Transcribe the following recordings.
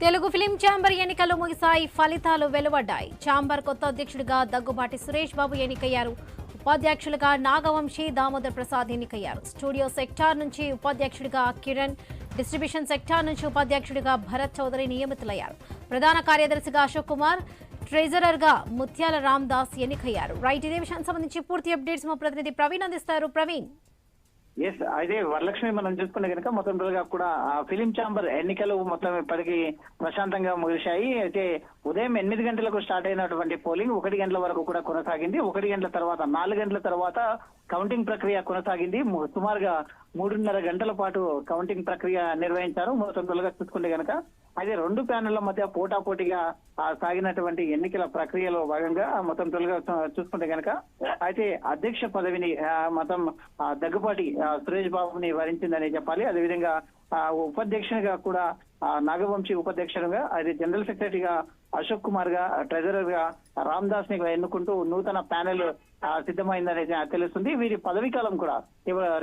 Telugu film chamber ఎన్నికలు ముగిశాయి. ఫలితాలు వెలువడ్డాయి. ఛాంబర్ కొత్త అధ్యక్షుడిగా దగ్గుబాటి సురేష్ బాబు ఎన్నికయ్యారు. ఉపాధ్యక్షులుగా నాగవంశీ, దామోదర్ ప్రసాద్ ఎన్నికయ్యారు. స్టూడియో సెక్టార్ నుంచి ఉపాధ్యక్షుడిగా కిరణ్, డిస్ట్రిబ్యూషన్ సెక్టార్ నుంచి ఉపాధ్యక్షుడిగా భరత్ చౌదరి నియమితులయ్యారు. ప్రధాన కార్యదర్శిగా అశోక్ కుమార్, ట్రెజరర్ గా ముత్యాల రామ్ దాస్ ఎన్నికయ్యారు. రైట్, ఇదే విషయానికి సంబంధించి పూర్తి అప్డేట్స్ మా ప్రతినిధి ప్రవీణ్ అందిస్తారు. ప్రవీణ్. అయితే వరలక్ష్మి మనం చూసుకుంటే కనుక మొత్తం రోజుగా కూడా ఫిలిం ఛాంబర్ ఎన్నికలు మొత్తం ఇప్పటికీ ప్రశాంతంగా ముగిశాయి. అయితే ఉదయం 8 గంటలకు స్టార్ట్ అయినటువంటి పోలింగ్ 1 గంటల వరకు కూడా కొనసాగింది. 1 గంటల తర్వాత 4 గంటల తర్వాత కౌంటింగ్ ప్రక్రియ కొనసాగింది. సుమారుగా 3.5 గంటల పాటు కౌంటింగ్ ప్రక్రియ నిర్వహించారు. మొత్తం రోజుగా చూసుకుంటే కనుక అయితే 2 ప్యానెళ్ల మధ్య పోటాపోటీగా సాగినటువంటి ఎన్నికల ప్రక్రియలో భాగంగా మొత్తం తొలిగా చూసుకుంటే కనుక అయితే అధ్యక్ష పదవిని మొత్తం దగ్గుబాటి సురేష్ బాబుని వరించిందని చెప్పాలి. అదేవిధంగా ఉపాధ్యక్షునిగా కూడా నాగవంశీ ఉపాధ్యక్షునిగా, అది జనరల్ సెక్రటరీగా అశోక్ కుమార్ గా, ట్రెజరర్ గా రామ్ దాస్ ని ఎన్నుకుంటూ నూతన ప్యానెల్ సిద్ధమైందని తెలుస్తుంది. వీరి పదవీ కాలం కూడా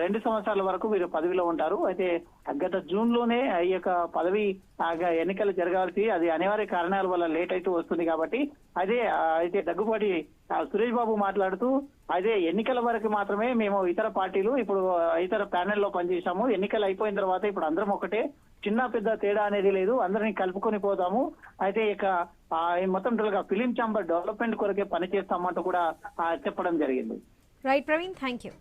2 సంవత్సరాల వరకు వీరు పదవిలో ఉంటారు. అయితే గత జూన్ లోనే ఈ యొక్క పదవి ఎన్నికలు జరగాల్సి అది అనివార్య కారణాల వల్ల లేట్ అయితే వస్తుంది కాబట్టి అయితే దగ్గుబాటి సురేష్ బాబు మాట్లాడుతూ అదే ఎన్నికల వరకు మాత్రమే మేము ఇతర పార్టీలు ఇప్పుడు ఇతర ప్యానెల్లో పనిచేశాము. ఎన్నికలు అయిపోయిన తర్వాత ఇప్పుడు అందరం ఒకటే, చిన్న పెద్ద తేడా అనేది లేదు, అందరినీ కలుపుకొని పోతాము. అయితే ఇక మొత్తం ఫిలిం ఛాంబర్ డెవలప్మెంట్ కొరకే పనిచేస్తామంటూ కూడా చెప్పడం జరిగింది. Right Praveen, thank you.